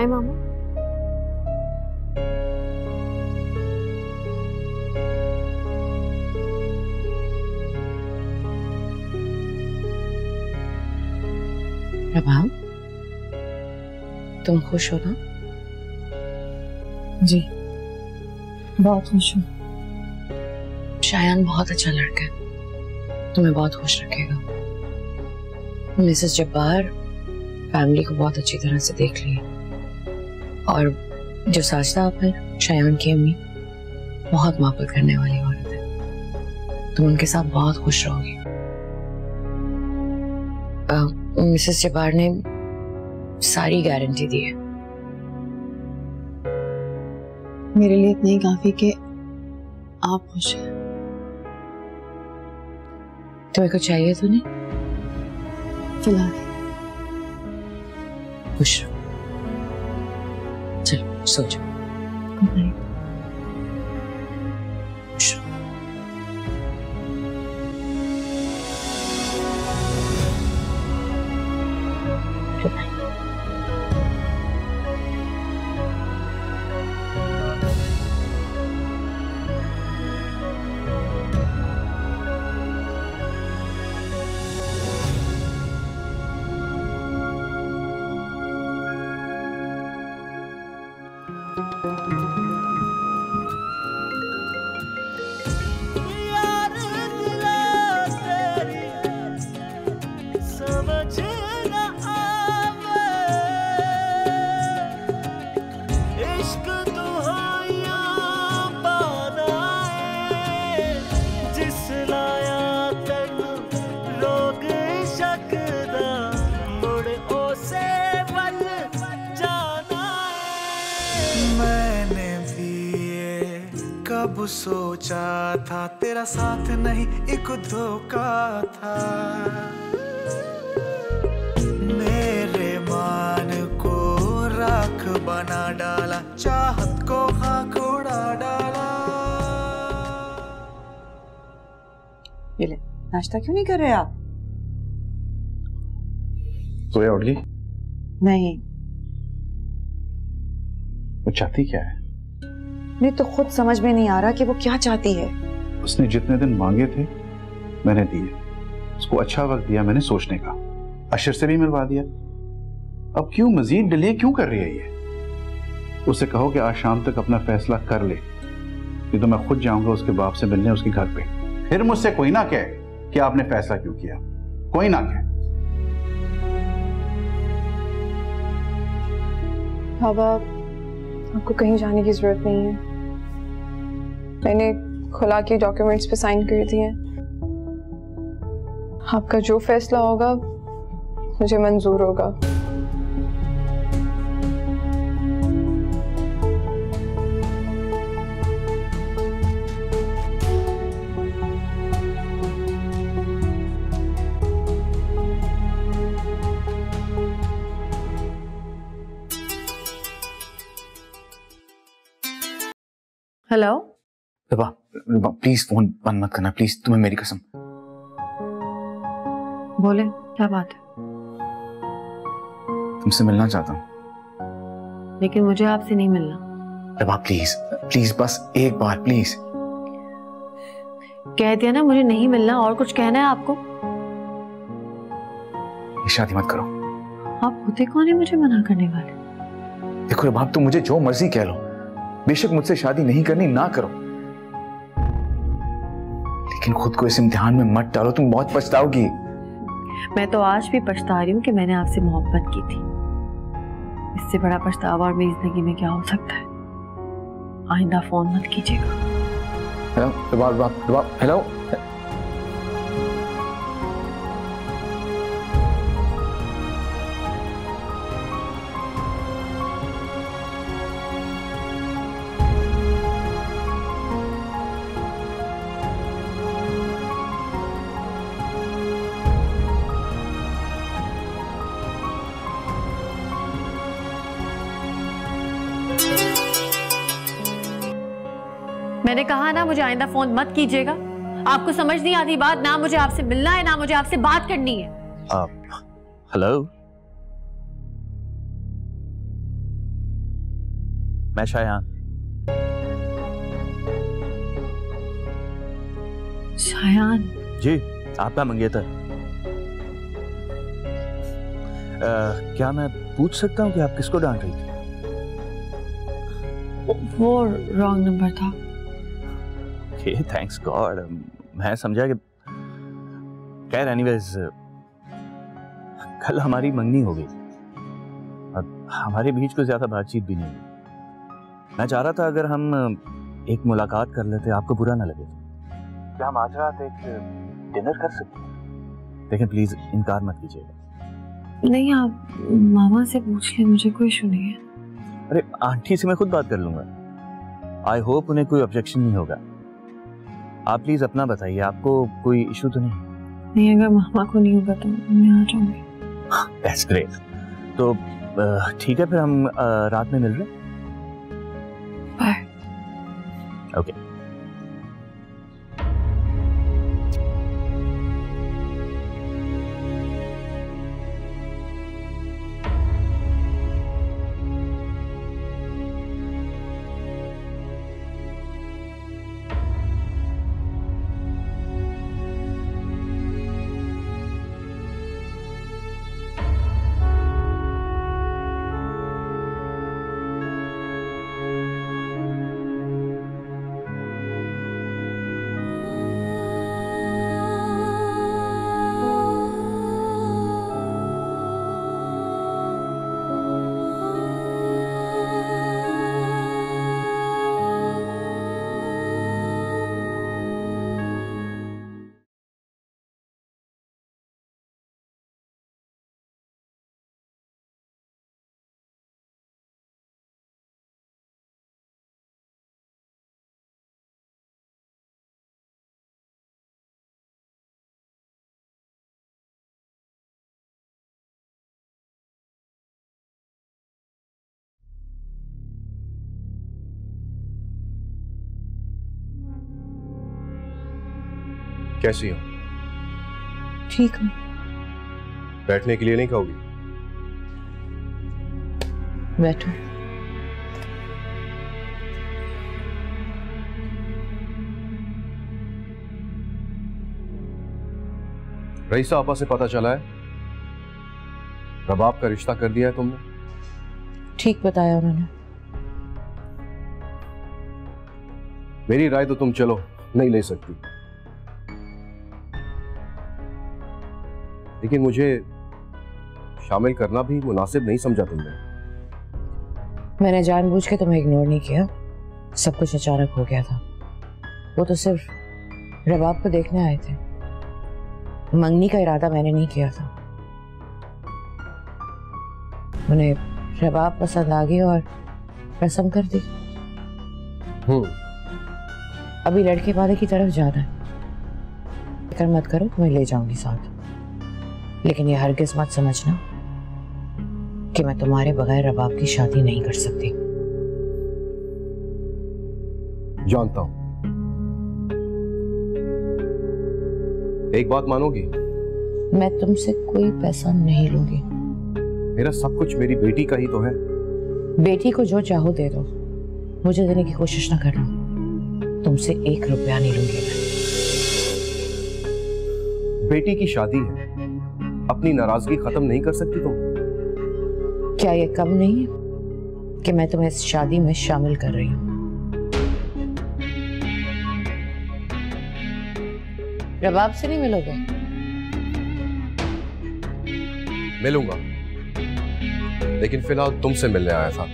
चाय मामा? प्रभाव, तुम खुश हो ना? जी बहुत खुश हूँ। शायान बहुत अच्छा लड़का है, तुम्हें बहुत खुश रखेगा। मिसेस जब्बार फैमिली को बहुत अच्छी तरह से देख लिया, और जो साजिदा आप है, शायान की अम्मी, बहुत मोहब्बत करने वाली औरत है। तुम उनके साथ बहुत खुश रहोगी। मिसेस जब्बार ने सारी गारंटी दी है। मेरे लिए इतना ही काफी कि आप खुश हैं। तुम्हें कुछ चाहिए तो नहीं? फिलहाल खुश रहो। चलो सो जाओ। Good night. खुश रहो। Good night. कब सोचा था तेरा साथ नहीं एक धोखा था। मेरे मान को राख बना डाला, चाहत को खाक उड़ा डाला। ये ले, नाश्ता क्यों नहीं कर रहे आप? सोया उठ गई? नहीं। वो चाहती क्या है? नहीं तो खुद समझ में नहीं आ रहा कि वो क्या चाहती है। उसने जितने दिन मांगे थे मैंने दिए, उसको अच्छा वक्त दिया मैंने सोचने का, अशर से भी मिलवा दिया। अब क्यों मजीद डिले क्यों कर रही है ये? उससे कहो कि आज शाम तक अपना फैसला कर ले, नहीं तो मैं खुद जाऊंगा उसके बाप से मिलने उसके घर पे। फिर मुझसे कोई ना कहे कि आपने फैसला क्यों किया, कोई ना कहे। बाबा, आपको कहीं जाने की जरूरत नहीं है। मैंने खुला के डॉक्यूमेंट्स पे साइन कर दिए। आपका जो फैसला होगा मुझे मंजूर होगा। हेलो विभा प्लीज फोन बंद मत करना प्लीज, तुम्हें मेरी कसम। बोले, क्या बात है? तुमसे मिलना चाहता हूँ। लेकिन मुझे आपसे नहीं मिलना। विभा प्लीज प्लीज, बस एक बार प्लीज। कह दिया ना मुझे नहीं मिलना। और कुछ कहना है आपको? शादी मत करो। आप होते कौन है मुझे मना करने वाले? देखो विभा, तुम मुझे जो मर्जी कह लो, बेशक मुझसे शादी नहीं करनी ना करो, लेकिन खुद को इस इम्तिहान में मत डालो, तुम बहुत पछताओगी। मैं तो आज भी पछता रही हूँ कि मैंने आपसे मोहब्बत की थी। इससे बड़ा पछतावा और मेरी जिंदगी में क्या हो सकता है? आइंदा फोन मत कीजिएगा। Hello hello. मैंने कहा ना मुझे आइंदा फोन मत कीजिएगा। आपको समझ नहीं आती बात? ना मुझे आपसे मिलना है ना मुझे आपसे बात करनी है। हेलो मैं शायान। शायान? जी, आपका मंगेतर। क्या मैं पूछ सकता हूँ कि आप किसको डांट रही थी? वो रॉन्ग नंबर था। Okay, thanks God. मैं समझा कि खैर एनीवेज, कल हमारी मंगनी हो गई और हमारे बीच कोई ज्यादा बातचीत भी नहीं हुई। मैं चाह रहा था अगर हम एक मुलाकात कर लेते, आपको बुरा ना लगे। क्या हम आज रात एक डिनर कर सकते हैं? लेकिन प्लीज इनकार मत कीजिएगा। नहीं, आप मामा से पूछ ले, मुझे कोई इशू नहीं है। अरे आंटी से मैं खुद बात कर लूंगा। आई होप उन्हें कोई ऑब्जेक्शन नहीं होगा। आप प्लीज अपना बताइए, आपको कोई इशू तो नहीं? नहीं, अगर मामा को नहीं होगा तो मैं आ जाऊंगी। That's great. तो ठीक है, फिर हम रात में मिल रहे हैं। बाय। ओके। कैसी हो? ठीक हूँ। बैठने के लिए नहीं कहोगी? बैठो। रईसा आपा से पता चला है रबाब का रिश्ता कर दिया है तुमने? ठीक बताया उन्होंने। मेरी राय तो तुम चलो नहीं ले सकती, लेकिन मुझे शामिल करना भी मुनासिब नहीं समझा तुमने। मैंने जानबूझ के तुम्हें इग्नोर नहीं किया, सब कुछ अचानक हो गया था। वो तो सिर्फ रबाब को देखने आए थे, मंगनी का इरादा मैंने नहीं किया था। उन्हें रबाब पसंद आ गई और रस्म कर दी। अभी लड़के वाले की तरफ जाना है। फिक्र मत करो, तुम्हें ले जाऊंगी साथ, लेकिन ये हरगिज मत समझना कि मैं तुम्हारे बगैर रबाब की शादी नहीं कर सकती। जानता हूं। एक बात मानोगी? मैं तुमसे कोई पैसा नहीं लूंगी। मेरा सब कुछ मेरी बेटी का ही तो है। बेटी को जो चाहो दे दो, मुझे देने की कोशिश ना करना। तुमसे 1 रुपया नहीं लूंगी मैं। बेटी की शादी है, अपनी नाराजगी खत्म नहीं कर सकती तुम? क्या ये कम नहीं है कि मैं तुम्हें इस शादी में शामिल कर रही हूं? रबाब से नहीं मिलोगे? मिलूंगा, लेकिन फिलहाल तुमसे मिलने आया था।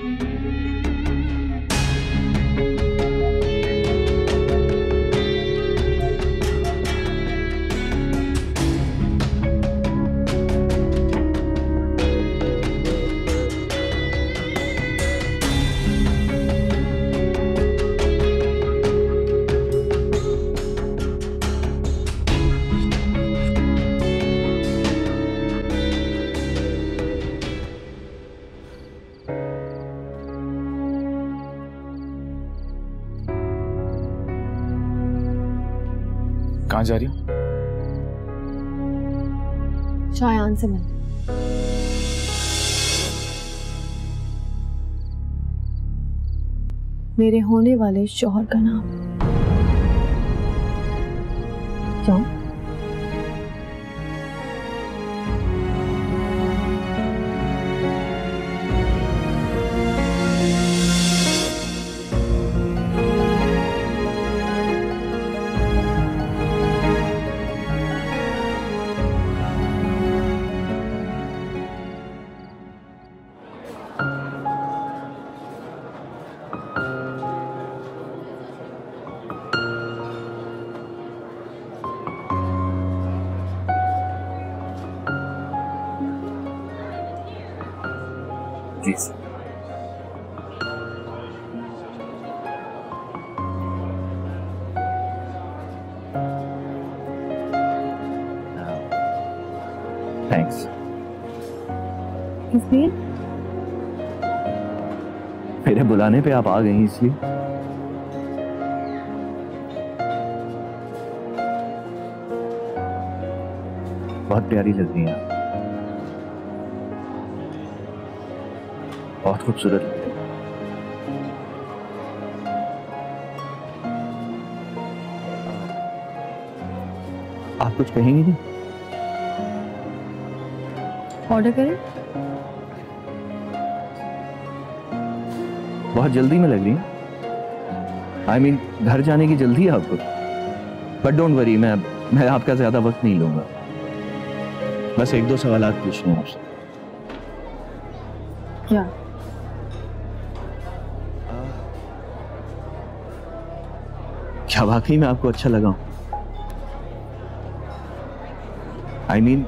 कहाँ जा रही हो? शायान से मिलने। मेरे होने वाले शौहर का नाम। क्यों? जी थैंक्स। किस लिए? मेरे बुलाने पे आप आ गई इसलिए। बहुत प्यारी लग रही हैं आप, बहुत खूबसूरत लग रही हैं। आप कुछ कहेंगी नहीं? ऑर्डर करें? बहुत जल्दी में लग रही है। आई मीन घर जाने की जल्दी है आपको। बट डोंट वरी, मैं आपका ज्यादा वक्त नहीं लूंगा। बस एक दो सवाल पूछने हैं आपसे। क्या? क्या वाकई में आपको अच्छा लगा? आई मीन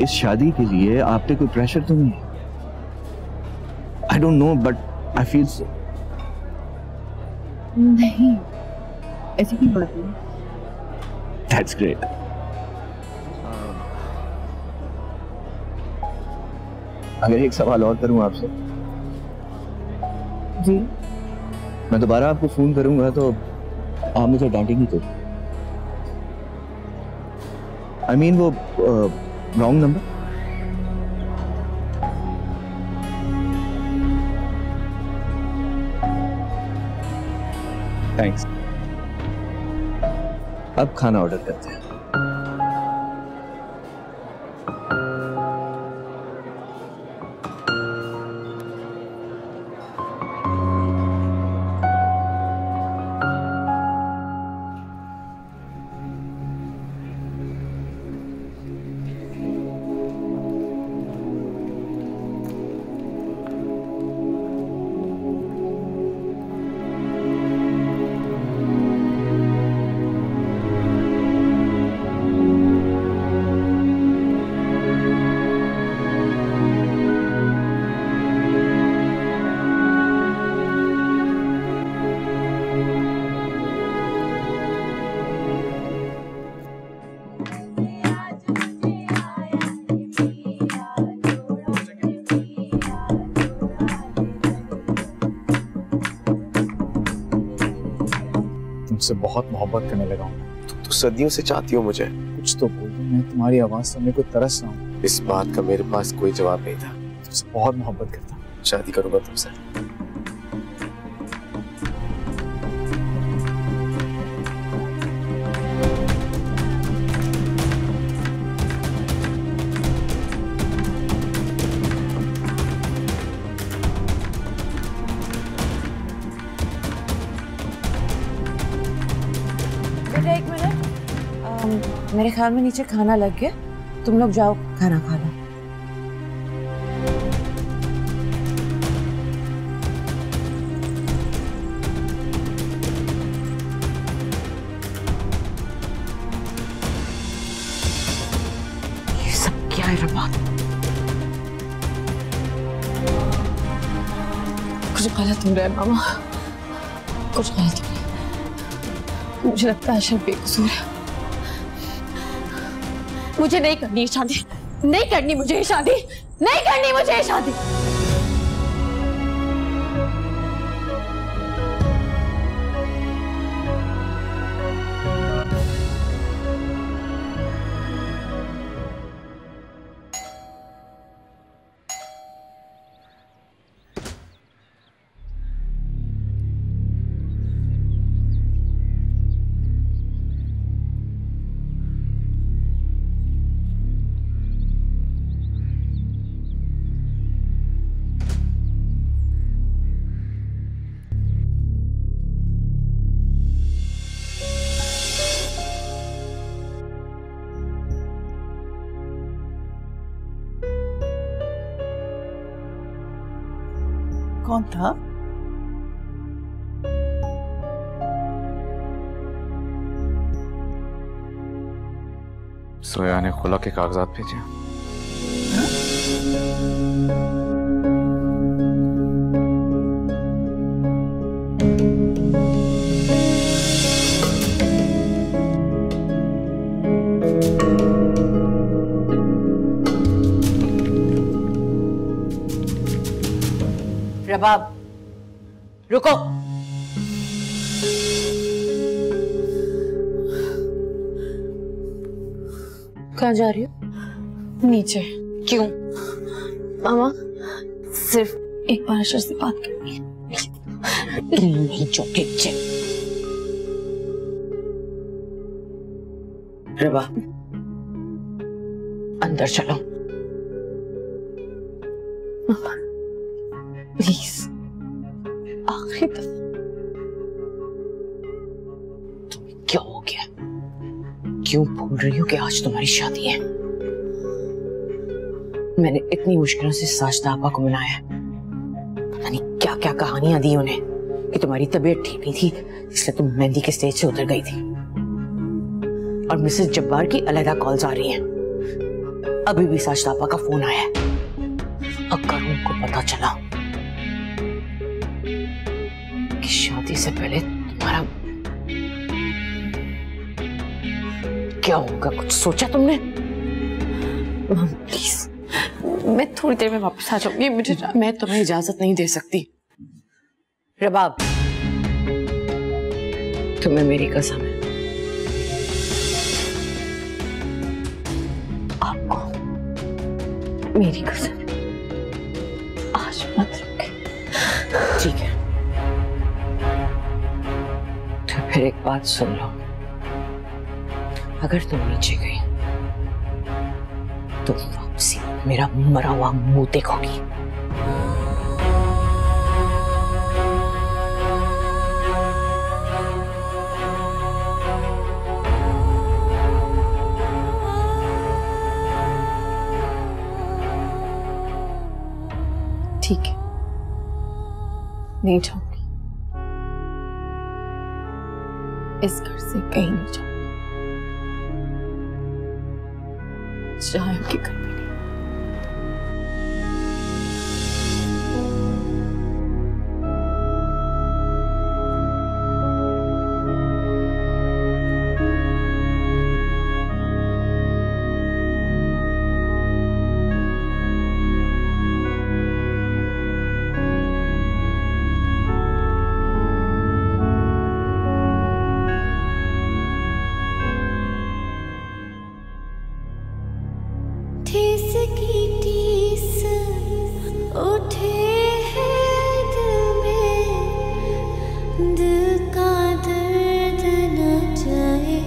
इस शादी के लिए आप पे कोई प्रेशर तो नहीं? I don't know but I feel so. नहीं, ऐसी कोई बात नहीं। That's great. अगर एक सवाल और करूं आपसे। जी। मैं दोबारा आपको फोन करूंगा तो आप मुझे डांटेंगी तो? आई मीन वो रॉन्ग नंबर। थैंक्स। अब खाना ऑर्डर करते हैं। तुमसे बहुत मोहब्बत करने लगा हूँ। तुम तो सदियों से चाहती हो मुझे। कुछ तो बोल दो, मैं तुम्हारी आवाज सुनने को तरस रहा हूँ। इस बात का मेरे पास कोई जवाब नहीं था। तुमसे बहुत मोहब्बत करता हूँ। शादी करूंगा तुमसे। एक मिनट, मेरे ख्याल में नीचे खाना लग गया, तुम लोग जाओ खाना खा लो। ये सब क्या है रबात? कुछ गलत हो रहा है मामा, कुछ गलत हो रहा है। मुझे लगता है शर्फ बेकसूर है। मुझे नहीं करनी शादी, नहीं करनी मुझे शादी, नहीं करनी मुझे शादी। कौन था? सोया ने खुला के कागजात भेजे। रबाब, रुको। कहाँ जा रही हो? नीचे। क्यों? मामा, सिर्फ एक बार अशर से बात करनी है। नहीं चौके रबाब, अंदर चलो। मामा प्लीज, आखिरी दफा। तुम्हें क्या हो गया? क्यों भूल रही हो कि आज तुम्हारी शादी है? मैंने इतनी मुश्किलों से साजदा आपा को मनाया, पता नहीं क्या क्या कहानियां दी उन्हें कि तुम्हारी तबीयत ठीक नहीं थी इसलिए तुम मेहंदी के स्टेज से उतर गई थी। और मिसेस जब्बार की अलहदा कॉल्स आ रही हैं। अभी भी साजदा आपा का फोन आया है। अगर उनको पता चला कि शादी से पहले तुम्हारा क्या होगा, कुछ सोचा तुमने? प्लीज, मैं थोड़ी देर में वापस आ जाऊंगी। मैं तुम्हें इजाजत नहीं दे सकती। रबाब, तुम्हें मेरी कसम है, आपको मेरी कसम, आज मत रुके। ठीक है, तो फिर एक बात सुन लो। अगर तुम नीचे गई तो वापसी मेरा मरा हुआ मुंह देखोगी। ठीक है, नहीं जाऊंगी, इस घर से कहीं नहीं जाऊंगी, चाहे उनके घर में नहीं। ठेस की टीस उठे हैं दिल में, दिल का दर्द न जाए,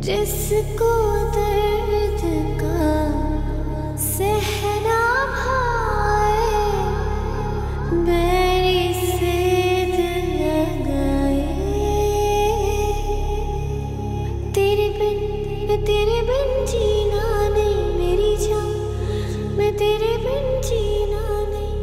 जिसको दर्द का सहना भाए, बैरी से दिल लगाए। तेरे बिन जीना नहीं मेरी जान, मैं तेरे बिन जीना नहीं।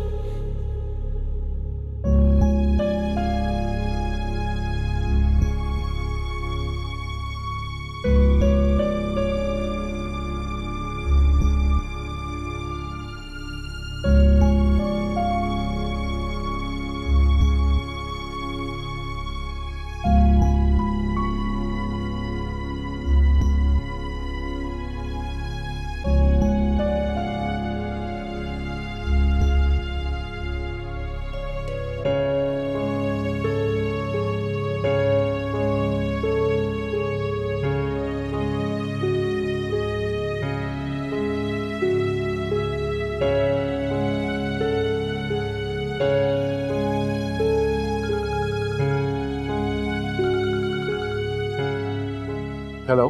हेलो।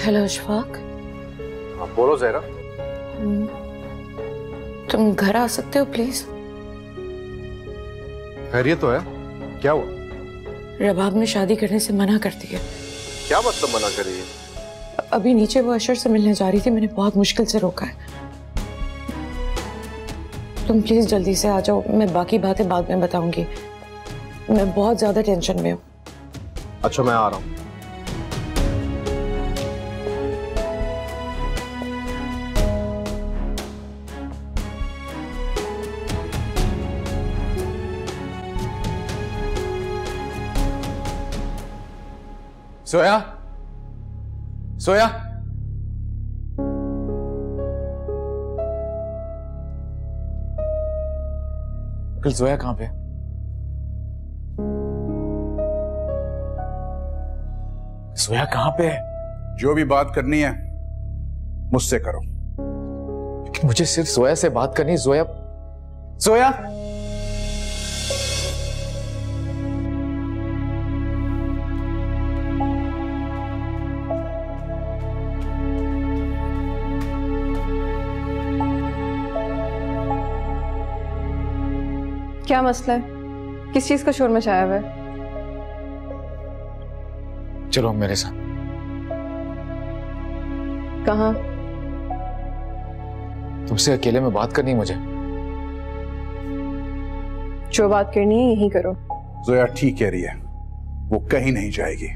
हेलो अशफाक। हाँ बोलो ज़हरा। तुम घर आ सकते हो प्लीज? खैरियत तो है, क्या हुआ? रबाब ने शादी करने से मना कर दिया। क्या मतलब मना कर रही है? अभी नीचे वो अशर से मिलने जा रही थी, मैंने बहुत मुश्किल से रोका है। तुम प्लीज जल्दी से आ जाओ, मैं बाकी बातें बाद में बताऊंगी। मैं बहुत ज्यादा टेंशन में हूँ। अच्छा मैं आ रहा हूँ। सोया, सोया, अंकल जोया कहाँ पे? जोया कहाँ पे है? जो भी बात करनी है मुझसे करो। लेकिन मुझे सिर्फ जोया से बात करनी है। जोया, जोया, क्या मसला है? किस चीज का शोर मचाया हुआ है? चलो मेरे साथ। कहाँ? तुमसे अकेले में बात करनी है मुझे। जो बात करनी है यही करो। जोया ठीक कह रही है, वो कहीं नहीं जाएगी।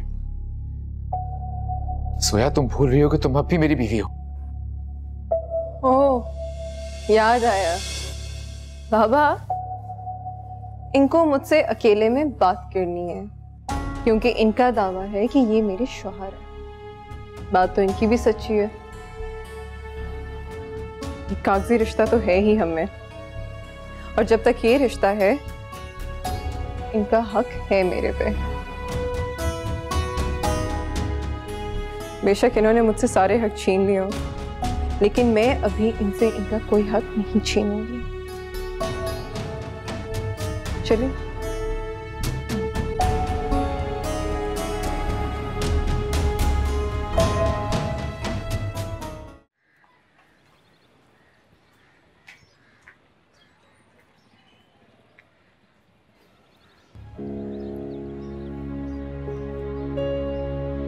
सोया, तुम भूल रही हो कि तुम अब भी मेरी बीवी हो। ओह, याद आया। बाबा, इनको मुझसे अकेले में बात करनी है क्योंकि इनका दावा है कि ये मेरे शौहर है। बात तो इनकी भी सच्ची है। कागजी रिश्ता तो है ही हमें, और जब तक ये रिश्ता है इनका हक है मेरे पे। बेशक इन्होंने मुझसे सारे हक छीन लिए हो, लेकिन मैं अभी इनसे इनका कोई हक नहीं छीनूंगी। चलिए।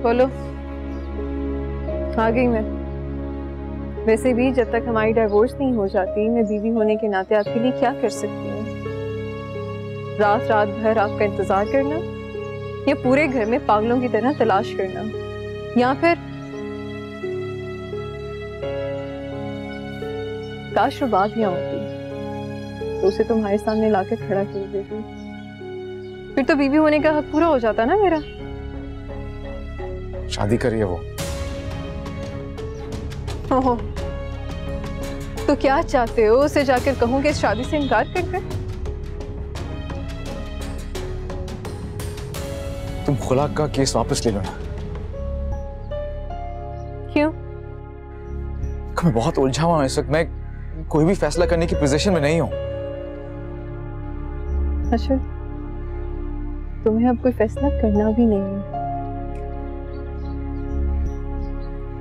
बोलो। आ गई मैं। वैसे भी जब तक हमारी डाइवोर्स नहीं हो जाती, मैं बीवी होने के नाते आपके लिए क्या कर सकती हूँ? रात रात भर आपका इंतजार करना, या पूरे घर में पागलों की तरह तलाश करना, या फिर काश वो बात यहाँ होती तो उसे तुम्हारे सामने लाकर खड़ा कर देती। फिर तो बीवी होने का हक पूरा हो जाता ना मेरा। शादी करिए वो। ओहो, तो क्या चाहते हो? उसे जाकर कहूँ कि इस शादी से इनकार कर दे? तुम खुला का केस वापस ले लो ना। क्यों? मैं बहुत उलझा हुआ हूं इस वक्त। मैं कोई भी फैसला करने की पोजीशन में नहीं हूं। अच्छा, तुम्हें अब कोई फैसला करना भी नहीं है,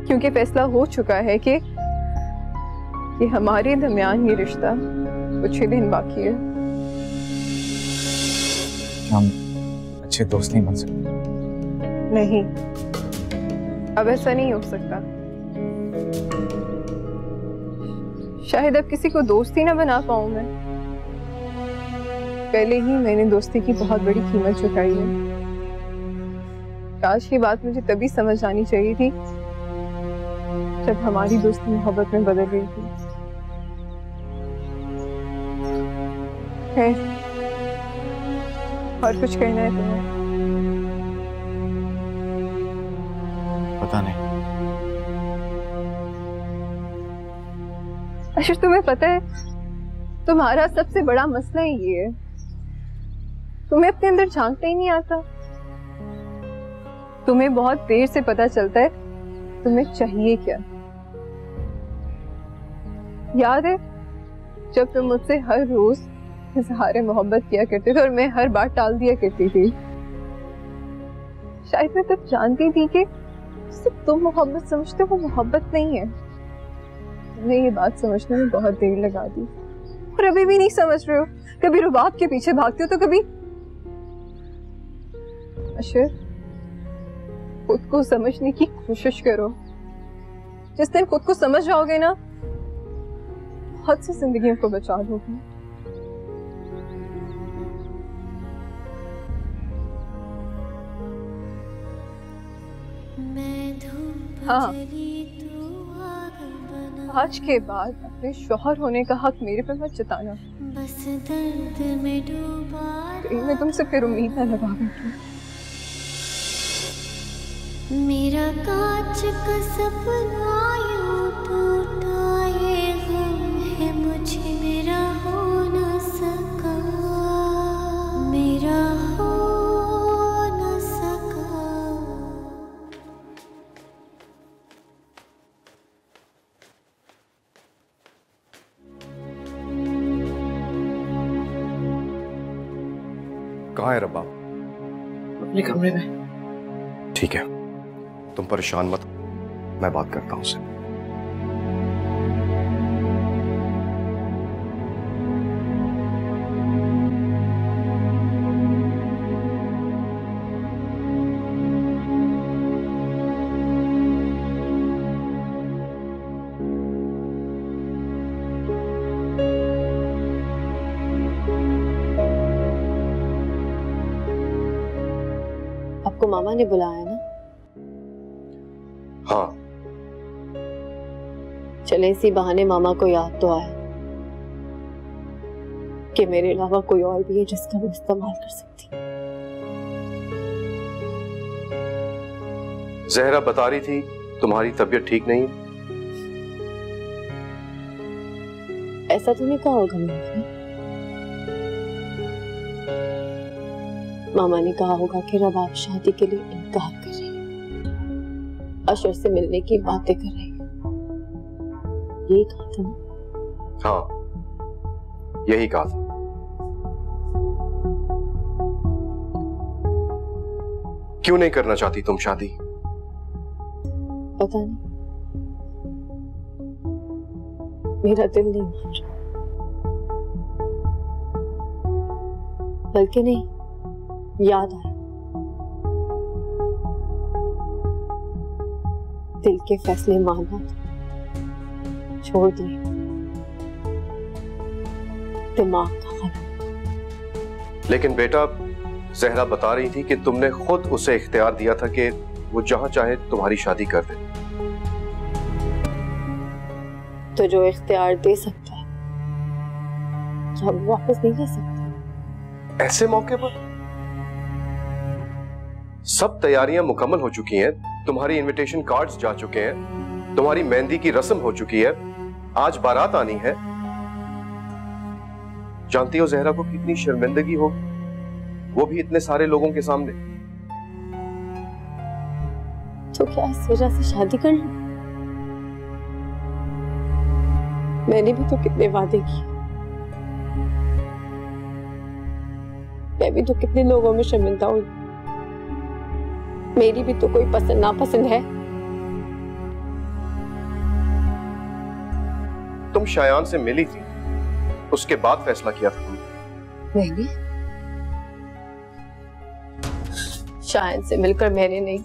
क्योंकि फैसला हो चुका है कि हमारे दरमियान ये रिश्ता कुछ ही दिन बाकी है। हम अच्छे दोस्त नहीं बन सकते? नहीं, अब ऐसा नहीं हो सकता। शायद अब किसी को दोस्त ही ना बना पाऊं मैं। पहले ही मैंने दोस्ती की बहुत बड़ी कीमत चुकाई है। काश ये बात मुझे तभी समझ आनी चाहिए थी जब हमारी दोस्ती मोहब्बत में बदल गई थी। है और कुछ कहना है तुम्हें? पता नहीं। अच्छा, तुम्हें पता है तुम्हारा सबसे बड़ा मसला ही ये है, तुम्हें अपने अंदर झांकना ही नहीं आता। तुम्हें बहुत देर से पता चलता है तुम्हें चाहिए क्या। याद है जब तुम मुझसे हर रोज इज़हार मोहब्बत किया करते थे और मैं हर बार टाल दिया करती थी? शायद मैं तब जानती थी कि सिर्फ तुम मोहब्बत समझते हो, वो मोहब्बत नहीं है। तुम्हें ये बात समझने में बहुत देर लगा दी और अभी भी नहीं समझ रहे हो। कभी रुबाब के पीछे भागते हो तो कभी अशर, खुद को समझने की कोशिश करो। जिस दिन खुद को समझ जाओगे ना, बहुत सी जिंदगियों को बचा लोगे। हाँ, आज के बाद अपने शौहर होने का हक मेरे पे मत जताना। कहीं मैं तुमसे फिर उम्मीद ना लगा बैठूं। मेरा कांच का सपना यूं टूटा, ये गम है मुझे मेरा हो न सका, मेरा हो न सका। कहाँ है रब्बाब? अपने कमरे में। ठीक है, तुम परेशान मत, मैं बात करता हूं उससे। आपको मामा ने बुलाया ना? हाँ। चले इसी बहाने मामा को याद तो आया कि मेरे अलावा कोई और भी है जिसका मैं इस्तेमाल कर सकती। जहरा बता रही थी तुम्हारी तबीयत ठीक नहीं। ऐसा तो नहीं कहा होगा मामा ने कहा होगा कि रबाब शादी के लिए इनकार कर रही है, अशर से मिलने की बातें कर रही है, यही कहा था ना? हाँ, यही कहा था। क्यों नहीं करना चाहती तुम शादी? पता नहीं, मेरा दिल नहीं मान रहा। बल्कि नहीं, याद आया, दिल के फैसले मानना छोड़ दिए, दिमाग का खला। लेकिन बेटा, जहरा बता रही थी कि तुमने खुद उसे इख्तियार दिया था कि वो जहां चाहे तुम्हारी शादी कर दे। तो जो इख्तियार दे सकता है, हम वापस नहीं ले सकते। ऐसे मौके पर सब तैयारियां मुकम्मल हो चुकी हैं, तुम्हारी इनविटेशन कार्ड्स जा चुके हैं, तुम्हारी मेहंदी की रस्म हो चुकी है, आज बारात आनी है। जानती हो जहरा को कितनी शर्मिंदगी हो, वो भी इतने सारे लोगों के सामने। तो क्या इस वजह से शादी कर लूं? मैंने भी तो कितने वादे किए, मैं भी तो कितने लोगों में शर्मिंदा हुई, मेरी भी तो कोई पसंद नापसंद है। तुम शायान से मिली थी, उसके बाद फैसला किया था तुमने? मैंने शायान से मिलकर मैंने नहीं,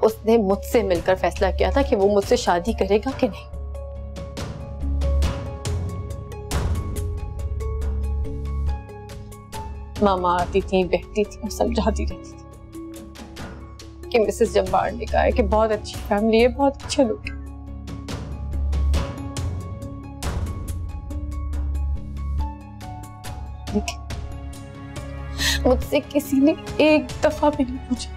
उसने मुझसे मिलकर फैसला किया था कि वो मुझसे शादी करेगा कि नहीं। मामा आती थी, बैठती थी और समझाती रहती थी कि मिसेस जब्बार ने कहा है कि बहुत अच्छी फैमिली है, बहुत अच्छे लोग हैं। मुझसे किसी ने एक दफा भी नहीं पूछा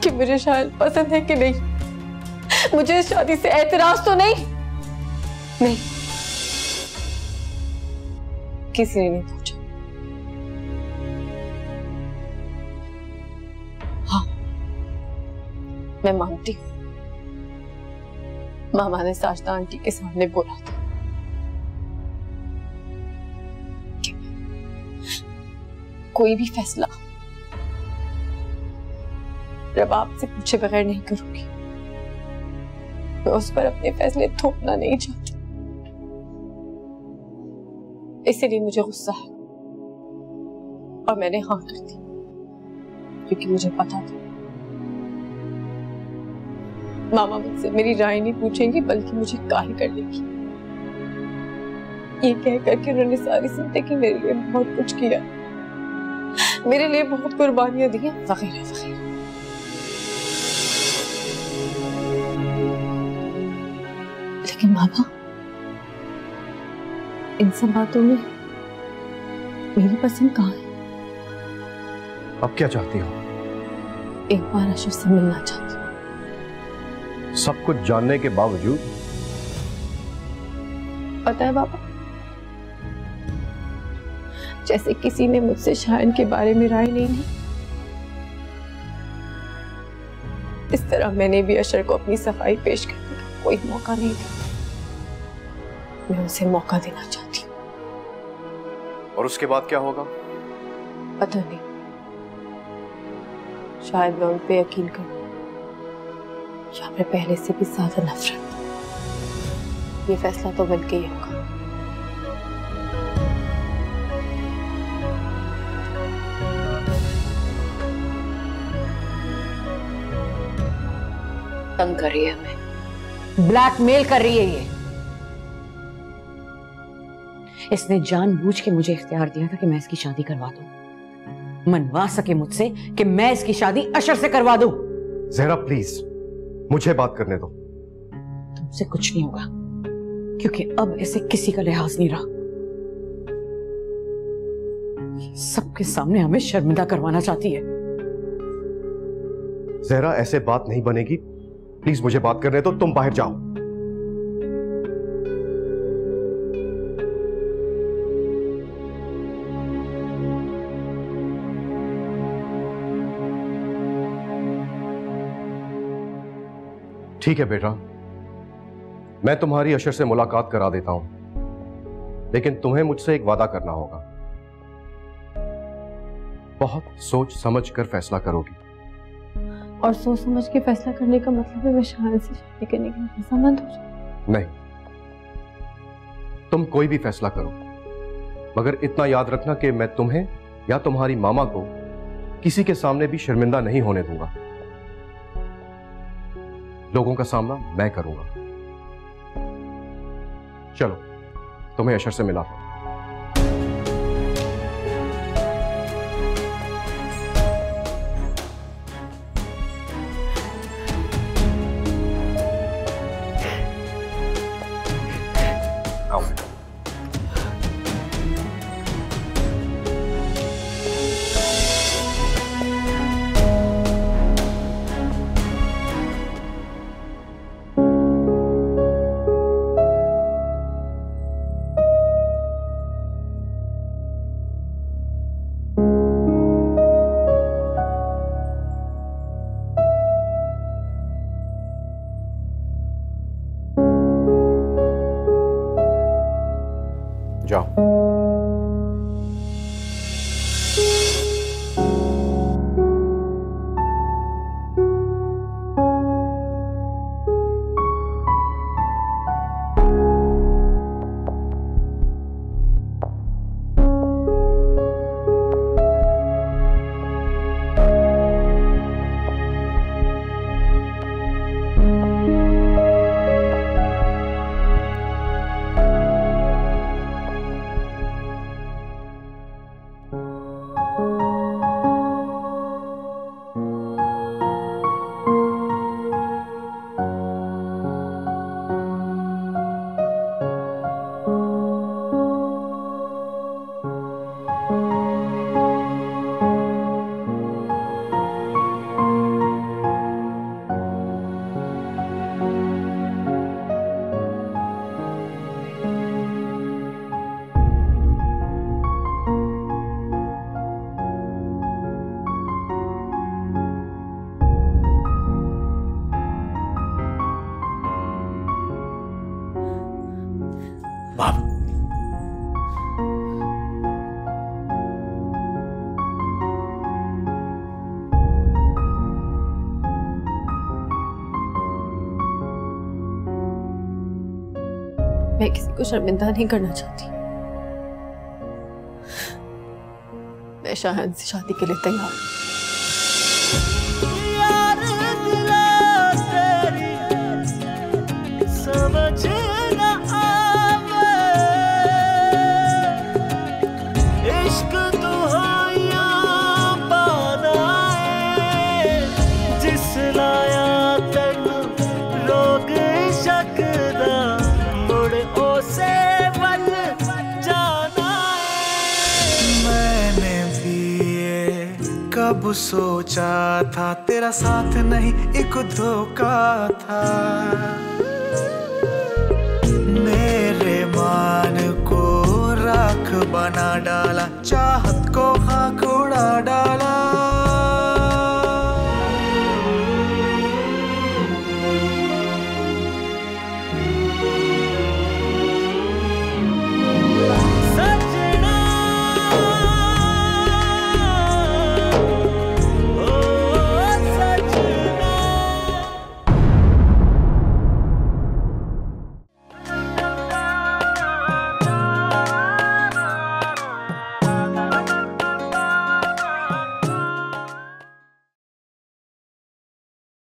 कि मुझे शायद पसंद है कि नहीं, मुझे इस शादी से एतराज तो नहीं, नहीं, किसी ने नहीं पूछा। हाँ, मैं मानती हूँ, मामा ने साजदा आंटी के सामने बोला था कि कोई भी फैसला रबाब से पूछे बगैर नहीं करूंगी। मैं उस पर अपने फैसले थोपना नहीं चाहती, इसलिए मुझे गुस्सा है और मैंने हाँ कर दी, क्योंकि मुझे पता था मामा मुझसे मेरी राय नहीं पूछेंगी बल्कि मुझे कायल कर लेगी। ये कहकर कि उन्होंने सारी जिंदगी मेरे लिए बहुत कुछ किया, मेरे लिए बहुत कुर्बानियां दी हैं, वगैरह वगैरह। लेकिन बाबा, इन सब बातों में मेरी पसंद कहाँ है? अब क्या चाहती हो? एक बार अशर से मिलना चाहती हूँ। सब कुछ जानने के बावजूद? पता है बाबा, जैसे किसी ने मुझसे शायन के बारे में राय नहीं ली, इस तरह मैंने भी अशर को अपनी सफाई पेश करने का कोई मौका नहीं दिया। मैं उसे मौका देना चाहती हूँ। और उसके बाद क्या होगा? पता नहीं, शायद मैं उन पे यकीन करूं या फिर पहले से भी ज्यादा नफरत। ये फैसला तो बन के ही होगा। तंग कर रही है हमें, ब्लैकमेल कर रही है ये। इसने जानबूझ के मुझे इख्तियार दिया था कि मैं इसकी शादी करवा दूं, मनवा सके मुझसे कि मैं इसकी शादी अशर से करवा दूं। ज़हरा प्लीज मुझे बात करने दो। तुमसे कुछ नहीं होगा, क्योंकि अब इसे किसी का लिहाज नहीं रहा। सबके सामने हमें शर्मिंदा करवाना चाहती है। ज़हरा ऐसे बात नहीं बनेगी, प्लीज मुझे बात करने दो। तुम बाहर जाओ। ठीक है बेटा, मैं तुम्हारी अशर से मुलाकात करा देता हूं, लेकिन तुम्हें मुझसे एक वादा करना होगा। बहुत सोच समझ कर फैसला करोगी। और सोच समझ के फैसला करने का मतलब है मैं शायन से शादी करने के लिए रजामंद हो जाऊं? नहीं, तुम कोई भी फैसला करो, मगर इतना याद रखना कि मैं तुम्हें या तुम्हारी मामा को किसी के सामने भी शर्मिंदा नहीं होने दूंगा। लोगों का सामना मैं करूंगा। चलो, तुम्हें अशर से मिला था। जाओ। मैं किसी को शर्मिंदा नहीं करना चाहती। मैं शायन से शादी के लिए तैयार हूँ। कब सोचा था तेरा साथ नहीं एक धोखा था। मेरे मान को राख बना डाला।